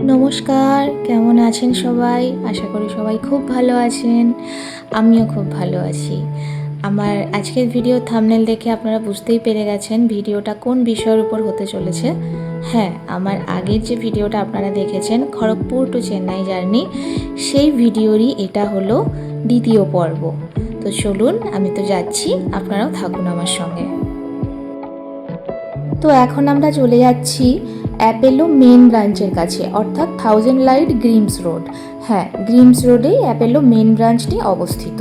নমস্কার, কেমন আছেন সবাই? আশা করি সবাই খুব ভালো আছেন। আমিও খুব ভালো আছি। আমার আজকের ভিডিও থাম্বনেল দেখে আপনারা বুঝতেই পেরে গেছেন ভিডিওটা কোন বিষয়ের উপর হতে চলেছে। হ্যাঁ, আমার আগের যে ভিডিওটা আপনারা দেখেছেন খড়গপুর টু চেন্নাই জার্নি, সেই ভিডিওরই এটা হলো দ্বিতীয় পর্ব। তো চলুন, আমি তো যাচ্ছি, আপনারাও থাকুন আমার সঙ্গে। তো এখন আমরা চলে যাচ্ছি অ্যাপেলো মেন ব্রাঞ্চের কাছে, অর্থাৎ 1000 লাইট গ্রিমস রোড। হ্যাঁ, গ্রিমস রোডেই অ্যাপেলো মেন ব্রাঞ্চটি অবস্থিত।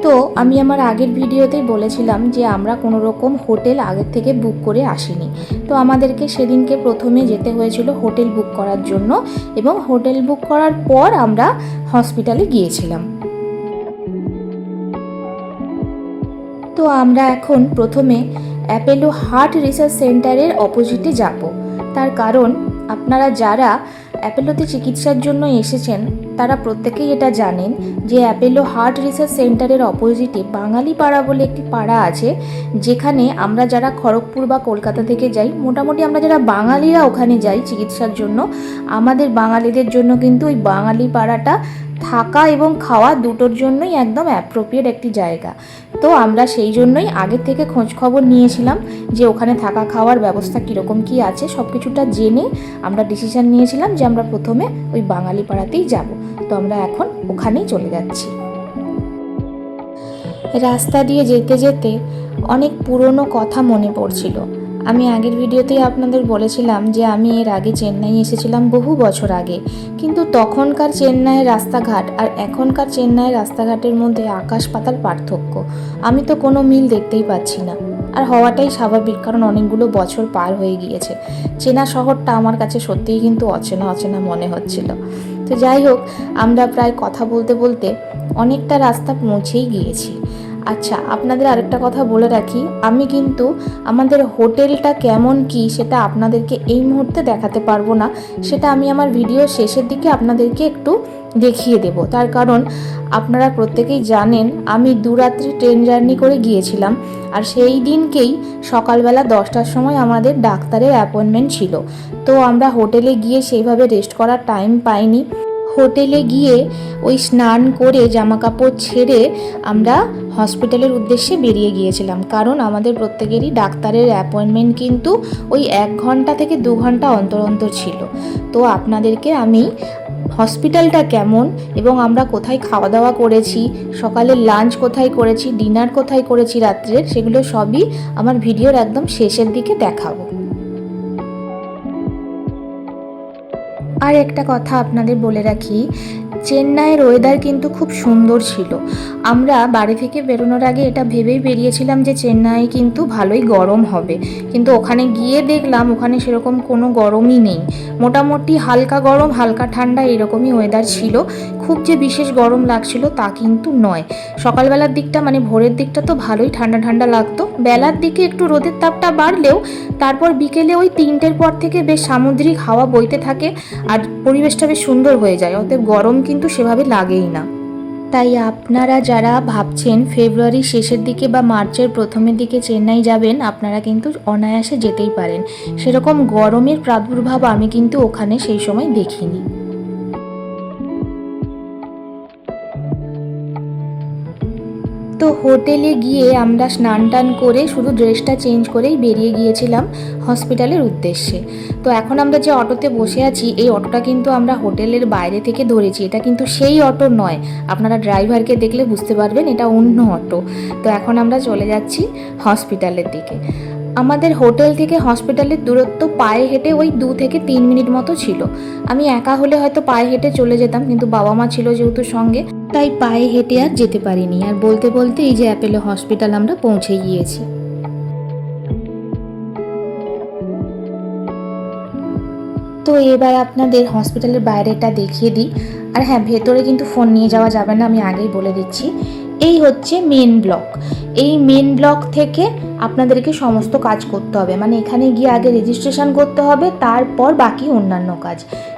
তো আমি আমার আগের ভিডিওতেই বলেছিলাম যে আমরা কোনো রকম হোটেল আগের থেকে বুক করে আসিনি। তো আমাদেরকে সেদিনকে প্রথমে যেতে হয়েছিল হোটেল বুক করার জন্য, এবং হোটেল বুক করার পর আমরা হসপিটালে গিয়েছিলাম। তো আমরা এখন প্রথমে অ্যাপেলো হার্ট রিসার্চ সেন্টারের অপোজিটে যাব। তার কারণ আপনারা যারা অ্যাপেলোতে চিকিৎসার জন্য এসেছেন তারা প্রত্যেকেই এটা জানেন যে অ্যাপেলো হার্ট রিসার্চ সেন্টারের অপোজিটে বাঙালি পাড়া বলে একটি পাড়া আছে, যেখানে আমরা যারা খড়গপুর বা কলকাতা থেকে যাই, মোটামুটি আমরা যারা বাঙালিরা ওখানে যাই চিকিৎসার জন্য, আমাদের বাঙালিদের জন্য কিন্তু ওই বাঙালি পাড়াটা থাকা এবং খাওয়া দুটোর জন্যই একদম অ্যাপ্রোপ্রিয়েট একটি জায়গা। তো আমরা সেই জন্যই আগের থেকে খোঁজ খবর নিয়েছিলাম যে ওখানে থাকা খাওয়ার ব্যবস্থা কীরকম কী আছে, সব কিছুটা জেনে আমরা ডিসিশান নিয়েছিলাম যে আমরা প্রথমে ওই বাঙালি পাড়াতেই যাব। তো আমরা এখন ওখানেই চলে যাচ্ছি। রাস্তা দিয়ে যেতে যেতে অনেক পুরনো কথা মনে পড়ছিল। আমি আগের ভিডিওতেই আপনাদের বলেছিলাম যে আমি এর আগে চেন্নাই এসেছিলাম বহু বছর আগে, কিন্তু তখনকার চেন্নাইয়ের রাস্তাঘাট আর এখনকার চেন্নাইয়ের রাস্তাঘাটের মধ্যে আকাশ পাতাল পার্থক্য। আমি তো কোনো মিল দেখতেই পাচ্ছি না, আর হওয়াটাই স্বাভাবিক, কারণ অনেকগুলো বছর পার হয়ে গিয়েছে। চেনা শহরটা আমার কাছে সত্যিই কিন্তু অচেনা অচেনা মনে হচ্ছিল। তো যাই হোক, আমরা প্রায় কথা বলতে বলতে অনেকটা রাস্তা পৌঁছেই গিয়েছি। আচ্ছা, আপনাদের আরেকটা কথা বলে রাখি, আমি কিন্তু আমাদের হোটেলটা কেমন কি সেটা আপনাদেরকে এই মুহূর্তে দেখাতে পারবো না, সেটা আমি আমার ভিডিও শেষের দিকে আপনাদেরকে একটু দেখিয়ে দেব। তার কারণ আপনারা প্রত্যেকেই জানেন আমি দুরাত্রি ট্রেন জার্নি করে গিয়েছিলাম, আর সেই দিনকেই সকালবেলা 10টার সময় আমাদের ডাক্তারের অ্যাপয়েন্টমেন্ট ছিল। তো আমরা হোটেলে গিয়ে সেইভাবে রেস্ট করার টাইম পাইনি। হোটেলে গিয়ে ওই স্নান করে জামাকাপড় ছেড়ে আমরা হসপিটালের উদ্দেশ্যে বেরিয়ে গিয়েছিলাম, কারণ আমাদের প্রত্যেকেরই ডাক্তারের অ্যাপয়েন্টমেন্ট কিন্তু ওই 1 ঘন্টা থেকে 2 ঘন্টা অন্তর অন্তর ছিল। তো আপনাদেরকে আমি হসপিটালটা কেমন এবং আমরা কোথায় খাওয়া দাওয়া করেছি, সকালের লাঞ্চ কোথায় করেছি, ডিনার কোথায় করেছি রাত্রের, সেগুলো সবই আমার ভিডিওর একদম শেষের দিকে দেখাবো। আর একটা কথা আপনাদের বলে রাখি, চেন্নাইয়ের ওয়েদার কিন্তু খুব সুন্দর ছিল। আমরা বাড়ি থেকে বেরোনোর আগে এটা ভেবেই বেরিয়েছিলাম যে চেন্নাই কিন্তু ভালোই গরম হবে, কিন্তু ওখানে গিয়ে দেখলাম ওখানে সেরকম কোনো গরমই নেই। মোটামুটি হালকা গরম হালকা ঠান্ডা এরকমই ওয়েদার ছিল। খুব যে বিশেষ গরম লাগছিল তা কিন্তু নয়। সকালবেলার দিকটা মানে ভোরের দিকটা তো ভালোই ঠান্ডা ঠান্ডা লাগতো, বেলার দিকে একটু রোদের তাপটা বাড়লেও তারপর বিকেলে ওই 3টের পর থেকে বেশ সামুদ্রিক হাওয়া বইতে থাকে আর পরিবেশটা বেশ সুন্দর হয়ে যায়, অতএব গরম কিন্তু সেভাবে লাগেই না। তাই আপনারা যারা ভাবছেন ফেব্রুয়ারির শেষের দিকে বা মার্চের প্রথমের দিকে চেন্নাই যাবেন, আপনারা কিন্তু অনায়াসে যেতেই পারেন। সেরকম গরমের প্রাদুর্ভাব আমি কিন্তু ওখানে সেই সময় দেখিনি। তো হোটেলে গিয়ে আমরা স্নান টান করে শুধু ড্রেসটা চেঞ্জ করেই বেরিয়ে গিয়েছিলাম হসপিটালের উদ্দেশ্যে। তো এখন আমরা যে অটোতে বসে আছি, এই অটোটা কিন্তু আমরা হোটেলের বাইরে থেকে ধরেছি, এটা কিন্তু সেই অটো নয়। আপনারা ড্রাইভারকে দেখলে বুঝতে পারবেন এটা অন্য অটো। তো এখন আমরা চলে যাচ্ছি হসপিটালের দিকে। আমাদের হোটেল থেকে হসপিটালের দূরত্ব পায়ে হেঁটে ওই 2 থেকে 3 মিনিট মতো ছিল। আমি একা হলে হয়তো পায়ে হেঁটে চলে যেতাম, কিন্তু বাবা মা ছিল যেহেতু সঙ্গে, তাই পায়ে হেঁটে আর যেতে পারিনি। আর বলতে বলতে এই যে অ্যাপেলো হসপিটাল আমরা পৌঁছে গিয়েছি। তো এবার আপনাদের হসপিটালের বাইরেটা দেখিয়ে দিই। আর হ্যাঁ, ভেতরে কিন্তু ফোন নিয়ে যাওয়া যাবে না, আমি আগেই বলে দিচ্ছি। এই হচ্ছে মেন ব্লক। এই মেন ব্লক থেকে আপনাদেরকে সমস্ত কাজ করতে হবে, মানে এখানে গিয়ে আগে রেজিস্ট্রেশন করতে হবে, তারপর বাকি অন্যান্য কাজ।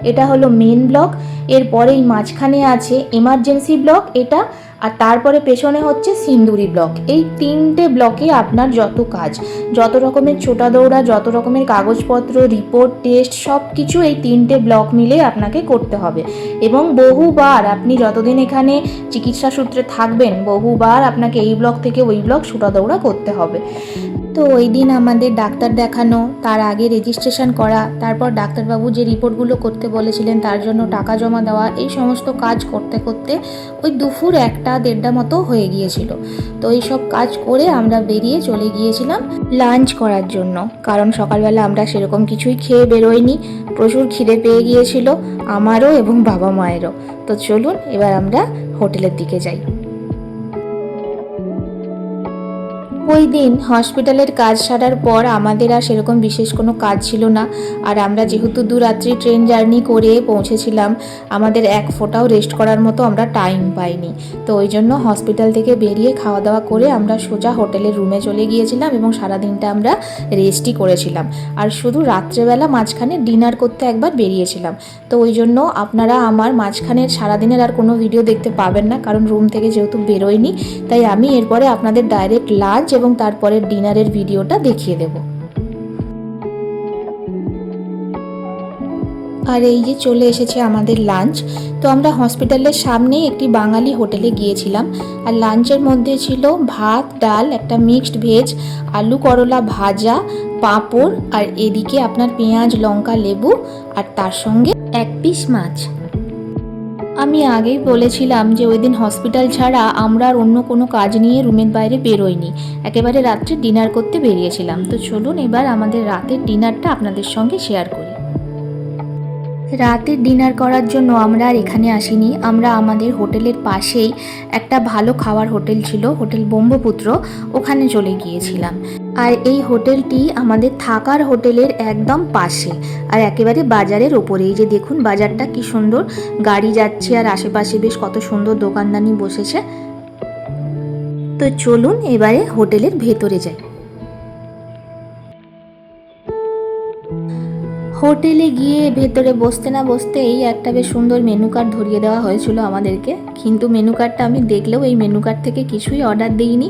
এটা হলো মেন ব্লক। এরপরেই মাঝখানে আছে এমার্জেন্সি ব্লক এটা, আর তারপরে পেছনে হচ্ছে সিন্দুরি ব্লক। এই 3টে ব্লকে আপনার যত কাজ, যত রকমের ছোটা দৌড়া, যত রকমের কাগজপত্র, রিপোর্ট, টেস্ট, সব কিছু এই 3টে ব্লক মিলে আপনাকে করতে হবে। এবং বহুবার আপনি যতদিন এখানে চিকিৎসা সূত্রে থাকবেন, বহুবার আপনাকে এই ব্লক থেকে ওই ব্লক ছোটা দৌড়া করতে হবে। তো ওই দিন আমাদের ডাক্তার দেখানো, তার আগে রেজিস্ট্রেশন করা, তারপর ডাক্তারবাবু যে রিপোর্টগুলো করতে বলেছিলেন তার জন্য টাকা জমা দেওয়া, এই সমস্ত কাজ করতে করতে ওই দুপুর 1-1:30 মতো হয়ে গিয়েছিল। তো এই সব কাজ করে আমরা বেরিয়ে চলে গিয়েছিলাম লাঞ্চ করার জন্য, কারণ সকালবেলা আমরা সেরকম কিছুই খেয়ে বেরোইনি, প্রচুর খিদে পেয়ে গিয়েছিল আমারও এবং বাবা মায়েরও। তো চলুন এবার আমরা হোটেলের দিকে যাই। ওই দিন হসপিটালের কাজ সারার পর আমাদের আর সেরকম বিশেষ কোনো কাজ ছিল না। আর আমরা যেহেতু দুরাত্রি ট্রেন জার্নি করে পৌঁছেছিলাম, আমাদের এক ফোঁটাও রেস্ট করার মতো আমরা টাইম পাইনি। তো ওই জন্য হসপিটাল থেকে বেরিয়ে খাওয়া দাওয়া করে আমরা সোজা হোটেলের রুমে চলে গিয়েছিলাম এবং সারাদিনটা আমরা রেস্টই করেছিলাম। আর শুধু রাত্রেবেলা মাঝখানে ডিনার করতে একবার বেরিয়েছিলাম। তো ওই জন্য আপনারা আমার মাঝখানের সারাদিনের আর কোনো ভিডিও দেখতে পাবেন না, কারণ রুম থেকে যেহেতু বেরোয়নি। তাই আমি এরপরে আপনাদের ডাইরেক্ট লাঞ্চ এবং তারপরে ডিনারের ভিডিওটা দেখিয়ে দেব। আর এই যে চলে এসেছে আমাদের লাঞ্চ। তো আমরা হসপিটালের সামনেই একটি বাঙালি হোটেলে গিয়েছিলাম। আর লাঞ্চের মধ্যে ছিল ভাত, ডাল, একটা মিক্সড ভেজ, আলু করলা ভাজা, পাঁপড়, আর এদিকে আপনার পেঁয়াজ, লঙ্কা, লেবু, আর তার সঙ্গে 1 পিস মাছ। আমি আগেই বলেছিলাম যে ওই দিন হসপিটাল ছাড়া আমরা আর অন্য কোনো কাজ নিয়ে রুমের বাইরে বেরোইনি, একেবারে রাত্রে ডিনার করতে বেরিয়েছিলাম। তো চলুন এবার আমাদের রাতের ডিনারটা আপনাদের সঙ্গে শেয়ার করি। রাতের ডিনার করার জন্য আমরা আর এখানে আসিনি, আমরা আমাদের হোটেলের পাশেই একটা ভালো খাওয়ার হোটেল ছিল, হোটেল ব্রহ্মপুত্র, ওখানে চলে গিয়েছিলাম। আর এই হোটেলটি আমাদের থাকার হোটেলের একদম পাশে, আর একেবারে বাজারের ওপরেই। যে দেখুন বাজারটা কি সুন্দর, গাড়ি যাচ্ছে আর আশেপাশে বেশ কত সুন্দর দোকানদানি বসেছে। তো চলুন এবারে হোটেলের ভেতরে যাই। হোটেলে গিয়ে ভেতরে বসতে না বসতেই একটা বেশ সুন্দর মেনু কার্ড ধরিয়ে দেওয়া হয়েছিল আমাদেরকে, কিন্তু মেনু কার্ডটা আমি দেখলেও এই মেনু কার্ড থেকে কিছুই অর্ডার দিইনি।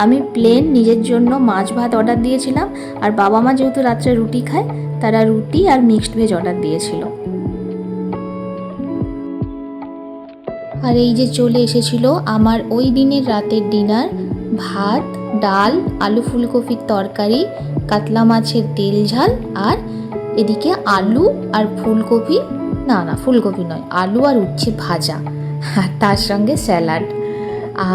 আমি প্লেন নিজের জন্য মাছ ভাত অর্ডার দিয়েছিলাম, আর বাবা মা যেহেতু রাত্রে রুটি খায় তারা রুটি আর মিক্সড ভেজ অর্ডার দিয়েছিল। আর এই যে চলে এসেছিল আমার ওই দিনের রাতের ডিনার, ভাত, ডাল, আলু ফুলকপির তরকারি, কাতলা মাছের তেল ঝাল, আর এদিকে আলু আর ফুলকপি, না ফুলকপি নয়, আলু আর উচ্ছে ভাজা, আর তার সঙ্গে স্যালাড।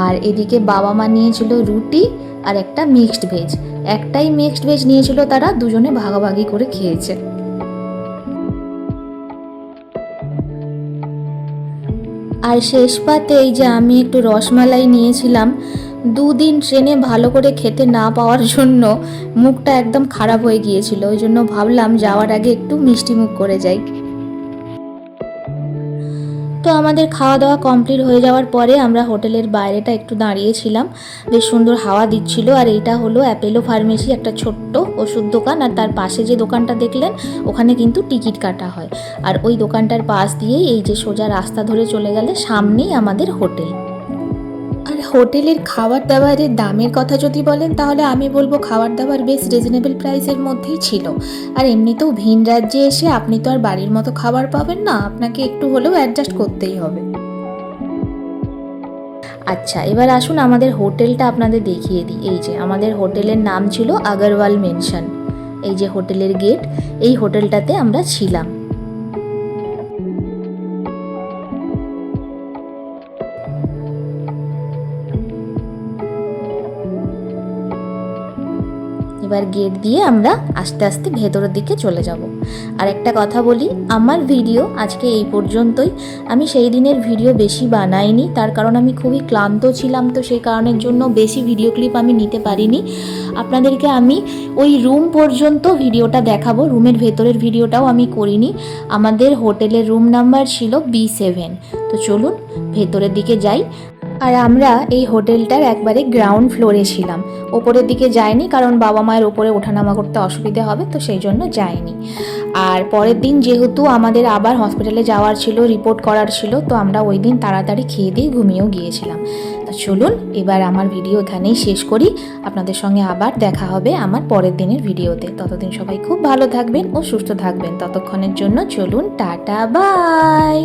আর এদিকে বাবা মা নিয়েছিল রুটি আর একটা মিক্সড ভেজ। একটাই মিক্সড ভেজ নিয়েছিল তারা, দুজনে ভাগাভাগি করে খেয়েছে। আর শেষ পাতে এই যে আমি একটু রসমালাই নিয়েছিলাম। 2 দিন ট্রেনে ভালো করে খেতে না পাওয়ার জন্য মুখটা একদম খারাপ হয়ে গিয়েছিল, ওই জন্য ভাবলাম যাওয়ার আগে একটু মিষ্টি মুখ করে যাই। তো আমাদের খাওয়া দাওয়া কমপ্লিট হয়ে যাওয়ার পরে আমরা হোটেলের বাইরেটা একটু দাঁড়িয়েছিলাম, বেশ সুন্দর হাওয়া দিচ্ছিল। আর এটা হলো অ্যাপেলো ফার্মেসি, একটা ছোট্ট ওষুধ দোকান। আর তার পাশে যে দোকানটা দেখলেন ওখানে কিন্তু টিকিট কাটা হয়। আর ওই দোকানটার পাশ দিয়েই এই যে সোজা রাস্তা ধরে চলে গেলে সামনেই আমাদের হোটেল। আর হোটেলের খাবার দাবারের দামের কথা যদি বলেন তাহলে আমি বলবো খাবার দাবার বেশ রিজনেবল প্রাইসের মধ্যেই ছিল। আর এমনিতেও ভিন রাজ্যে এসে আপনি তো আর বাড়ির মতো খাবার পাবেন না, আপনাকে একটু হলেও অ্যাডজাস্ট করতেই হবে। আচ্ছা এবার আসুন আমাদের হোটেলটা আপনাদের দেখিয়ে দিই। এই যে আমাদের হোটেলের নাম ছিল আগরওয়াল মেনশন, এই যে হোটেলের গেট, এই হোটেলটাতে আমরা ছিলাম। এবার গেট দিয়ে আমরা আস্তে আস্তে ভেতরের দিকে চলে যাব। আর একটা কথা বলি, আমার ভিডিও আজকে এই পর্যন্তই। আমি সেই দিনের ভিডিও বেশি বানাইনি, তার কারণ আমি খুবই ক্লান্ত ছিলাম, তো সেই কারণের জন্য বেশি ভিডিও ক্লিপ আমি নিতে পারিনি। আপনাদেরকে আমি ওই রুম পর্যন্ত ভিডিওটা দেখাবো, রুমের ভেতরের ভিডিওটাও আমি করিনি। আমাদের হোটেলের রুম নাম্বার ছিল B7। তো চলুন ভেতরের দিকে যাই। আর আমরা এই হোটেলটার একবারে গ্রাউন্ড ফ্লোরে ছিলাম, ওপরের দিকে যাইনি, কারণ বাবা মায়ের ওপরে ওঠানামা করতে অসুবিধে হবে, তো সেই জন্য যাইনি। আর পরের দিন যেহেতু আমাদের আবার হসপিটালে যাওয়ার ছিল, রিপোর্ট করার ছিল, তো আমরা ওই দিন তাড়াতাড়ি খেয়ে দিয়ে ঘুমিয়েও গিয়েছিলাম। তো চলুন এবার আমার ভিডিও এখানেই শেষ করি। আপনাদের সঙ্গে আবার দেখা হবে আমার পরের দিনের ভিডিওতে। ততদিন সবাই খুব ভালো থাকবেন ও সুস্থ থাকবেন। ততক্ষণের জন্য চলুন, টাটা, বাই।